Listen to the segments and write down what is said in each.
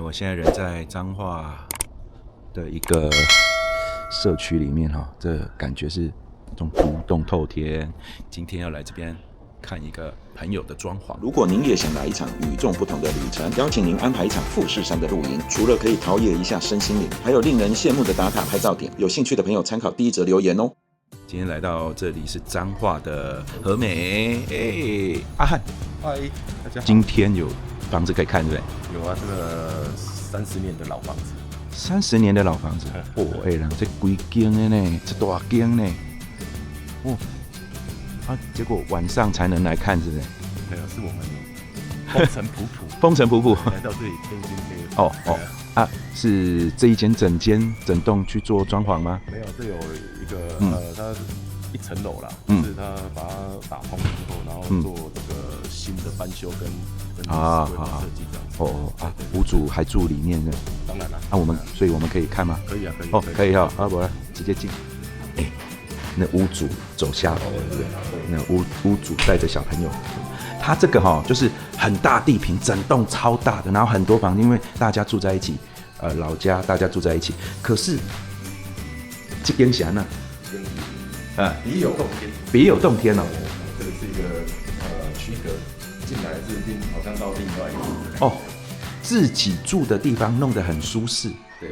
我现在人在彰化的一个社区里面哈，这感觉是这种独栋透天。今天要来这边看一个朋友的装潢。如果您也想来一场与众不同的旅程，邀请您安排一场富士山的露营。除了可以陶冶一下身心灵，还有令人羡慕的打卡拍照点。有兴趣的朋友参考第一则留言哦。今天来到这里是彰化的和美，阿汉，嗨，大家好。今天有房子可以看，对不对？有啊，这个30年的老房子。30年的老房子，人这几间的呢，这大间呢，结果晚上才能来看，是不是？对啊，是我们风尘仆仆，风尘仆仆来到这里天津飞。是这一间整栋去做装潢吗？没有，这有一个它1层楼啦，就是它把它打通之后，然后做这个新的翻修跟设计这样子。屋主还住里面呢。当然啦。所以我们可以看吗？可以啊，可以。可以哈，我来直接进。那屋主走下楼了，对不对？那屋主带着小朋友，他这个就是很大地坪，整栋超大的，然后很多房，因为大家住在一起，老家大家住在一起，可是这间狭呢，别有洞天，别有洞天哦。这个是一个区隔，进来这边好像到另外一个哦，自己住的地方弄得很舒适。对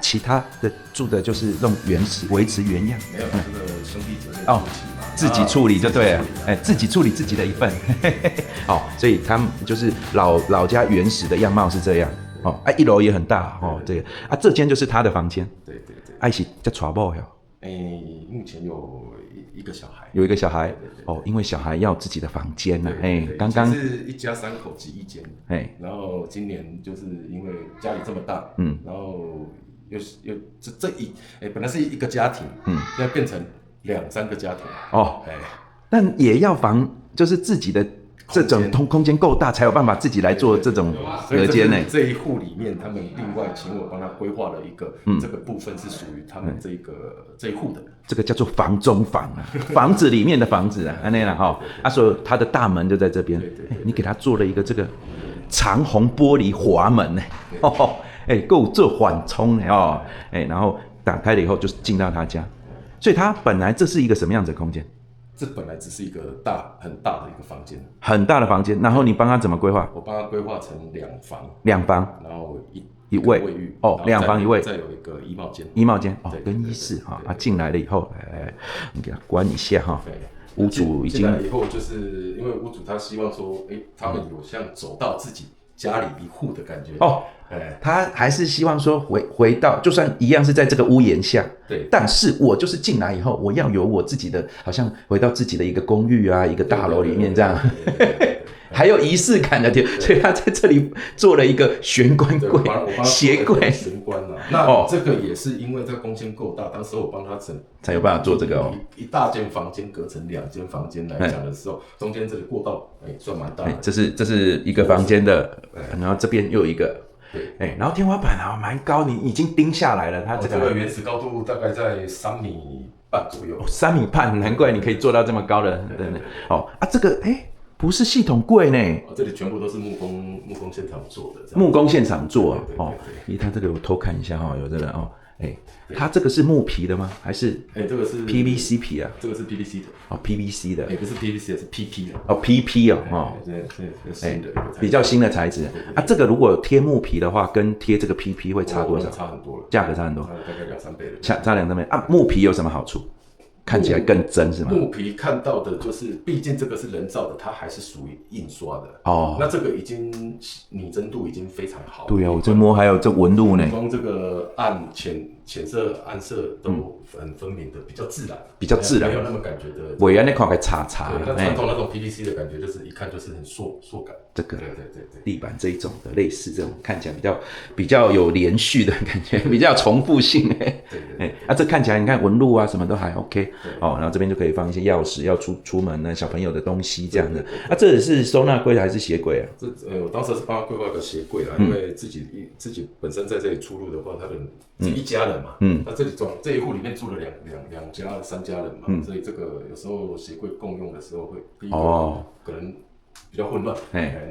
其他的住的就是弄原始，维持原样。没有这个兄弟姐妹住一起嘛，自己处理就对了。自己处理自己的一份。所以他们就是老家原始的样貌是这样。1楼也很大这个这间就是他的房间。对。一起在传播哟。目前有一个小孩，有一个小孩因为小孩要自己的房间呢。刚刚是一家3口挤一间。然后今年就是因为家里这么大，然后又本来是一个家庭，现在变成2-3个家庭。但也要房，就是自己的这种空间够大，才有办法自己来做这种隔间呢。这一户里面，他们另外请我帮他规划了一个，这个部分是属于他们这一户的。这个叫做房中房啊，房子里面的房子啊，那样哈。所以他的大门就在这边。你给他做了一个这个长虹玻璃滑门呢，够做缓冲呢然后打开了以后就是进到他家，所以他本来这是一个什么样子的空间？这本来只是一个很大的一个房间，很大的房间。然后你帮他怎么规划？我帮他规划成2房，然后一卫卫浴2房1卫，再有一个衣帽间。衣帽间更衣室进来了以后，你给他关一下哈。屋主已经进来以后，就是因为屋主他希望说，他们有像走到自己家里一户的感觉。他还是希望说回到，就算一样是在这个屋檐下，对，但是我就是进来以后，我要有我自己的，好像回到自己的一个公寓啊，一个大楼里面这样，还有仪式感的，所以他在这里做了一个玄关柜、鞋柜、玄关啊。那这个也是因为这个空间够大，当时我帮他才有办法做这个一大间房间隔成2间房间来讲的时候，中间这个过道算蛮大的。这是一个房间的，然后这边又有一个。对，然后天花板蛮高，你已经钉下来了。它这个原始高度大概在3.5米左右。3.5米，难怪你可以做到这么高的。这个不是系统柜呢。这里全部都是木工现场做的。木工现场做它这个我偷看一下有这个它这个是木皮的吗？还是这个是 PVC 皮啊？这个是 PVC 的。PVC 的。不是 PVC 的，是 PP 的。PP 这新的比较新的材质这个如果贴木皮的话，跟贴这个 PP 会差多少？差很多了，价格差很多，大概2-3倍了。差2-3倍木皮有什么好处？看起来更真是吗？木皮看到的就是，毕竟这个是人造的，它还是属于印刷的那这个已经拟真度已经非常好。对我这摸还有这纹路呢，从这个浅色、暗色都很分明的，比较自然，没有那么感觉的。我原来看个叉，那传统那种 PVC 的感觉，就是一看就是很塑感。这个对，地板这一种的，类似这种看起来比较有连续的感觉，比较重复性对。这看起来你看纹路什么都还 OK。然后这边就可以放一些钥匙，要出门呢，小朋友的东西这样的。这里是收纳柜还是鞋柜啊？我当时是帮他规划个鞋柜啦，因为自己本身在这里出入的话，他的一家人嘛，那这一户里面住了两家3家人嘛，所以这个有时候鞋柜共用的时候会可能比较混乱，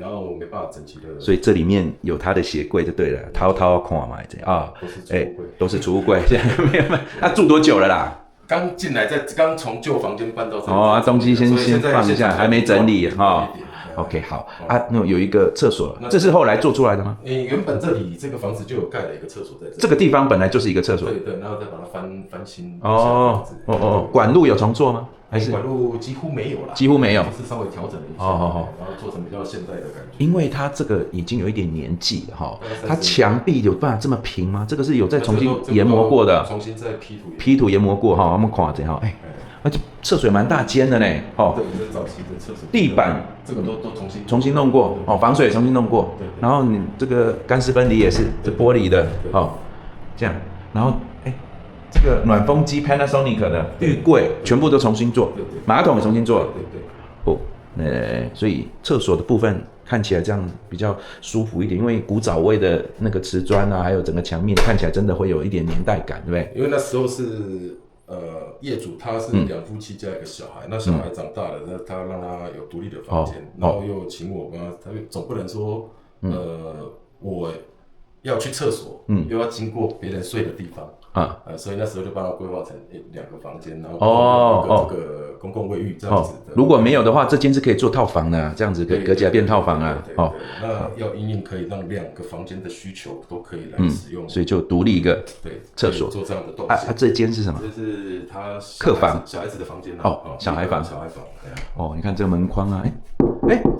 然后没办法整齐的，所以这里面有他的鞋柜就对了，偷偷看嘛这啊，都是储物柜，现在没有，他住多久了啦？刚进来，刚从旧房间搬到这里。东西先放一下，还没整理哈。OK， 好啊，那有一个厕所，这是后来做出来的吗？原本这里这个房子就有盖了一个厕所在这。这个地方本来就是一个厕所。对，然后再把它翻新。管路有重做吗？还是管路几乎没有啦，几乎没有，就是稍微调整了一下，然后做成比较现代的感觉。因为它这个已经有一点年纪了哈，它墙壁有办法这么平吗？这个是有再重新研磨过的，重新再P 涂研磨过哈，我们看这哈，而且厕水蛮大间的呢，对，这早期的厕所。地板这个都重新弄过，防水重新弄过，然后你这个干湿分离也是这玻璃的，这样，然后这个暖风机 Panasonic 的浴柜全部都重新做，马桶也重新做，所以厕所的部分看起来这样比较舒服一点，因为古早味的那个瓷砖啊，还有整个墙面看起来真的会有一点年代感，对不对？因为那时候是业主他是2夫妻加一个小孩，那小孩长大了，那他让他有独立的房间，然后又请我跟他总不能说我要去厕所，又要经过别人睡的地方。所以那时候就帮他规划成2个房间，然后这个公共卫浴这样子的。如果没有的话，这间是可以做套房的，这样子隔起来变套房啊。那要因应可以让2个房间的需求都可以来使用，所以就独立一个厕所做这样的动线。这间是什么？这是他客房，小孩子的房间小孩房。你看这个门框啊，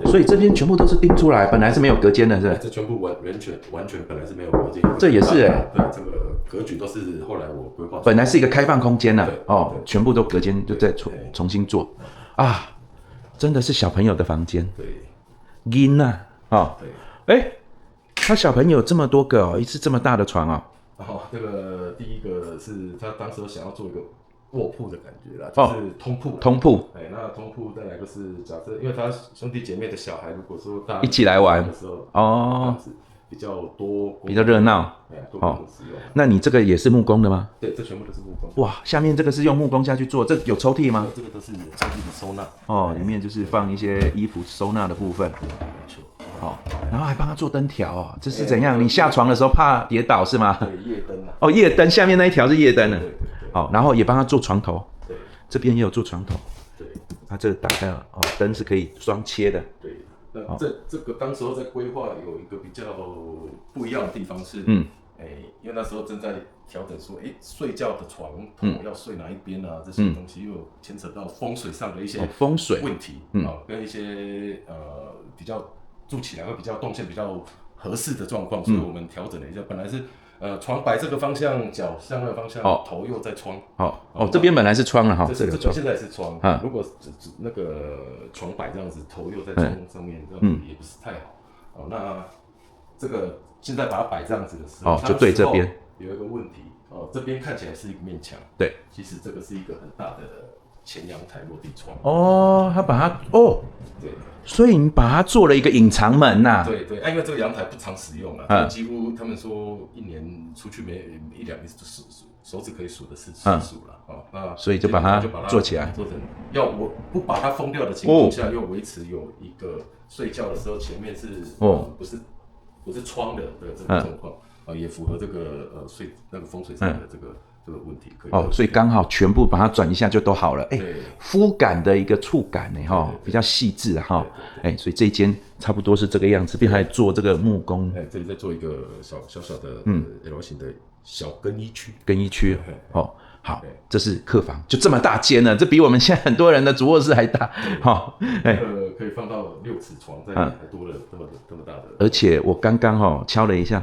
所以这边全部都是钉出来，本来是没有隔间的，是吧？这全部完全本来是没有隔间。这也是对，这个格局都是后来我规划。本来是一个开放空间呢，全部都隔间，就再重新做啊，真的是小朋友的房间。对，阴呐，他小朋友这么多个一次这么大的床这个第一个是他当时想要做一个卧铺的感觉啦，就是通铺。那通铺再来就是假设，因为他兄弟姐妹的小孩，如果说大家一起来玩的时候，比较多，比较热闹，多功能使用。那你这个也是木工的吗？对，这全部都是木工。哇，下面这个是用木工下去做，这有抽屉吗？这个都是抽屉的收纳。里面就是放一些衣服收纳的部分。然后还帮他做灯条这是怎样？你下床的时候怕跌倒是吗？对，夜灯夜灯下面那一条是夜灯的。然后也帮他做床头。对，这边也有做床头。对，这个打开了灯是可以双切的。对，那这个当时候在规划有一个比较不一样的地方是，因为那时候正在调整说，睡觉的床头要睡哪一边啊，这些东西又牵扯到风水上的一些风水问题，跟一些比较住起来会比较动线比较合适的状况，所以我们调整了一下，本来是床摆这个方向，脚向那个方向，头又在窗。这边本来是窗了这个现在是窗。如果那个床摆这样子，头又在窗上面，这样子也不是太好。那这个现在把它摆这样子的时候，就对这边有一个问题这边看起来是一面墙，对，其实这个是一个很大的前阳台落地窗。他把它对。所以你把它做了一个隐藏门呐。对，因为这个阳台不常使用几乎他们说一年出去没1-2年，手指可以数的是数了那所以就把它做起来，做成我不把它封掉的情况下，又维持有一个睡觉的时候前面是不是窗的这个状况也符合这个那个风水上的这个问题可以所以刚好全部把它转一下就都好了。肤感的一个触感比较细致所以这一间差不多是这个样子，这边还做这个木工。这里再做一个小的L 型的小更衣区。好，这是客房，就这么大间呢，这比我们现在很多人的主卧室还大。可以放到6尺床，在还多了这么大的。而且我刚刚敲了一下。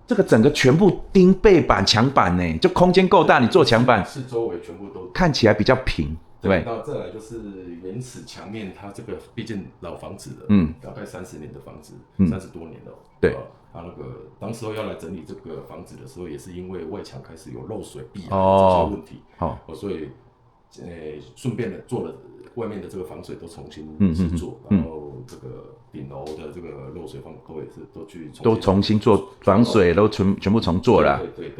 这个整个全部钉背板、墙板呢，就空间够大，你做墙板，四周围全部都看起来比较平，对。那再来就是原始墙面，它这个毕竟老房子了，大概30年的房子，30多年了，对。它那个当时候要来整理这个房子的时候，也是因为外墙开始有漏水、壁癌这些问题，所以顺便的做了外面的这个防水都重新制作，然后这个顶楼的这个漏水防都也是都重新做防水，都全部重做了。对。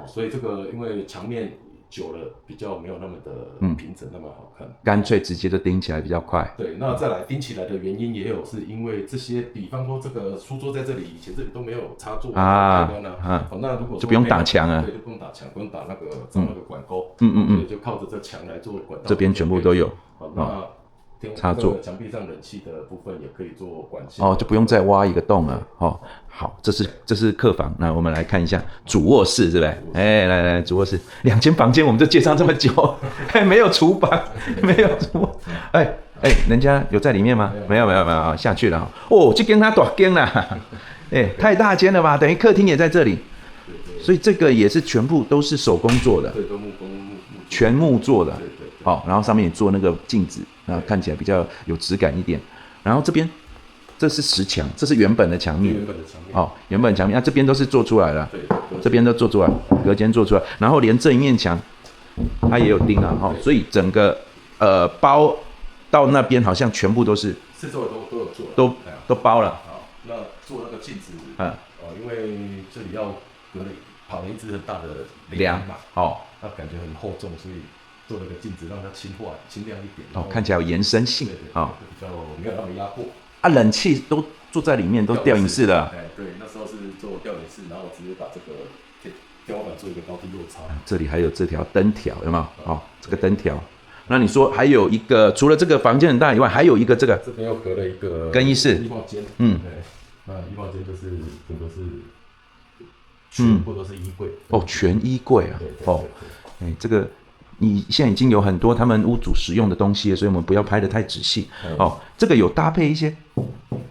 所以这个因为墙面久了比较没有那么的平整，那么好看。干脆直接就钉起来比较快。对，那再来钉起来的原因也有，是因为这些，比方说这个书桌在这里，以前这里都没有插座啊，那如果就不用打墙啊，对，就不用打墙，不用打那个管沟，对，就靠着这墙来做管道。这边全部都有。那插座，墙壁上冷气的部分也可以做管线。就不用再挖一个洞了。好，这是客房。那我们来看一下主卧室，是不是？来，主卧室2间房间，我们就介绍这么久，没有厨房，没有厨房。人家有在里面吗？没有，下去了。这间它大间啦，太大间了吧？等于客厅也在这里，所以这个也是全部都是手工做的，对，都木工，全木做的。对。然后上面也做那个镜子，看起来比较有质感一点。然后这边这是石墙，这是原本的墙面。原本墙面，这边都是做出来了。对，这边都做出来，隔间做出来。然后连这一面墙，它也有钉啊，所以整个包到那边好像全部都是四周都有做，都包了。好，那做那个镜子，因为这里要跑了一只很大的梁嘛，那感觉很厚重，所以做了个镜子，让它轻亮一点。看起来有延伸性。比较没有那么压迫。冷气都坐在里面，都吊顶式的。对，那时候是做吊顶式，然后直接把这个天花板做一个高低落差。这里还有这条灯条，有没有？这个灯条。那你说还有一个，除了这个房间很大以外，还有一个这边又隔了一个更衣室、衣帽间。对，那衣帽间就是整个是全部都是衣柜。全衣柜啊。这个你现在已经有很多他们屋主使用的东西了，所以我们不要拍得太仔细。这个有搭配一些，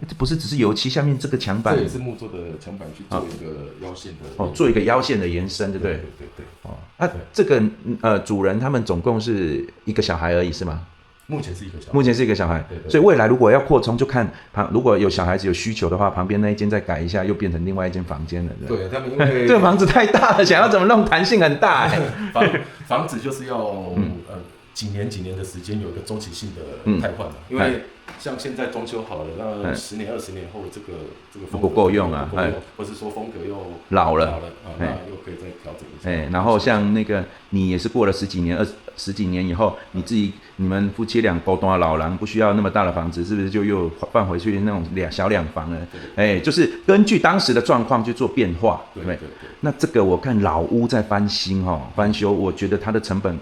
这不是只是油漆，下面这个墙板这也是木做的墙板去做一个腰线的做一个腰线的延伸，对不对？对。这个主人他们总共是一个小孩而已是吗？目前是一个小孩，对，所以未来如果要扩充，就看如果有小孩子有需求的话，旁边那一间再改一下，又变成另外一间房间了。对，他们因为这个房子太大了，想要怎么弄，弹性很大。房子就是要几年的时间有一个周期性的汰换嘛，因为像现在装修好了，那10年20年后这个风格不够用啊，或是说风格又老了那又可以再调整一下。然后像那个你也是过了十几年以后，你们夫妻俩孤单老人不需要那么大的房子，是不是就又换回去那种小两房了？就是根据当时的状况去做变化，对不对？那这个我看老屋在翻修，我觉得它的成本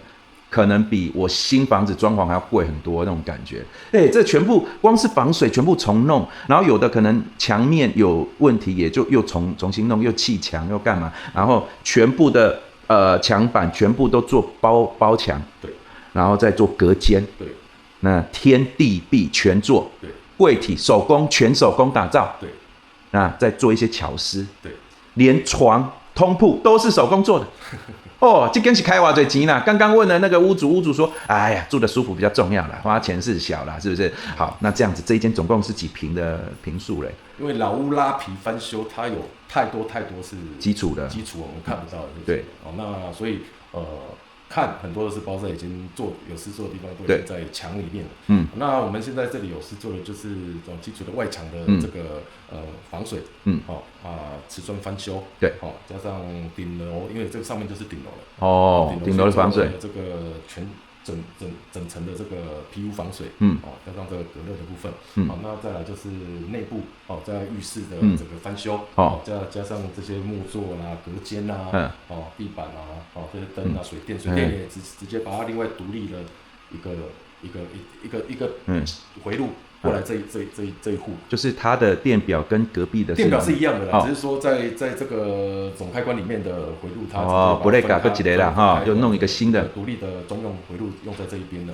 可能比我新房子装潢还要贵很多那种感觉。这全部光是防水全部重弄，然后有的可能墙面有问题，也就又重新弄，又砌墙又干嘛，然后全部的墙板全部都做包墙，对，然后再做隔间，对，那天地壁全做，对，柜体全手工打造，对，那再做一些巧思，对，连床通铺都是手工做的。这间是开偌多钱啦！刚刚问了那个屋主说：“哎呀，住的舒服比较重要啦，花钱事小啦，是不是？”好，那这样子这一间总共是几坪的坪数嘞？因为老屋拉皮翻修，它有太多是基础我们看不到的。对，那所以看很多都是包在已经有施作的地方，都是在墙里面了。那我们现在这里有施作的就是这种基础的外墙的这个防水，瓷砖翻修，对，加上顶楼，因为这个上面就是顶楼了。顶楼的防水，这个全整层的这个PU防水，加上这个隔热的部分，那再来就是内部，在浴室的这个翻修，加上这些木座啦、隔间啦，地板啊，这些灯啊、水电也直接把它另外独立了一个回路过来这一户，就是它的电表跟隔壁的电表是一样的啦，只是说在这个总开关里面的回路，它不会改不起来了又弄一个新的独立的专用回路用在这一边了。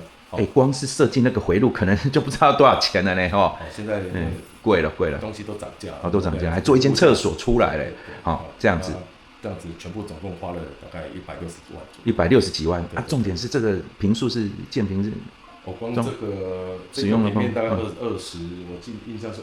光是设计那个回路可能就不知道多少钱了呢现在贵了，东西都涨价都涨价，还做一间厕所出来嘞，这样子全部总共花了大概160几万160几万重点是这个坪数是建坪是。光这个使用的里面大概20，我印象是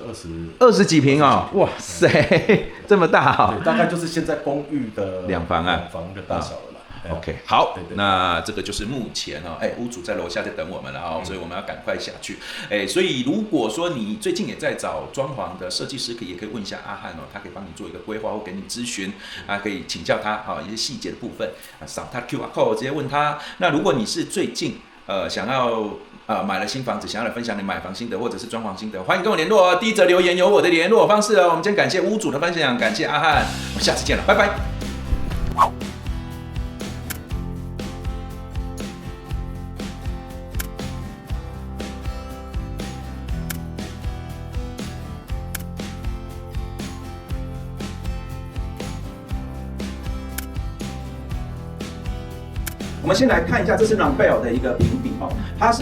20几坪哇塞，这么大对，大概就是现在公寓的两房的大小了啦。OK， 好，那这个就是目前哦，屋主在楼下在等我们了哦，所以我们要赶快下去。所以如果说你最近也在找装潢的设计师，也可以问一下阿翰哦，他可以帮你做一个规划或给你咨询啊，可以请教他一些细节的部分扫他 QR code 直接问他。那如果你是最近想要买了新房子，想要来分享你买房心得或者是装潢心得，欢迎跟我联络哦。第一则留言有我的联络方式哦。我们今天感谢屋主的分享，感谢阿翰，我们下次见了，拜拜。我们先来看一下，这是 Rambel 的一个评比哦，它是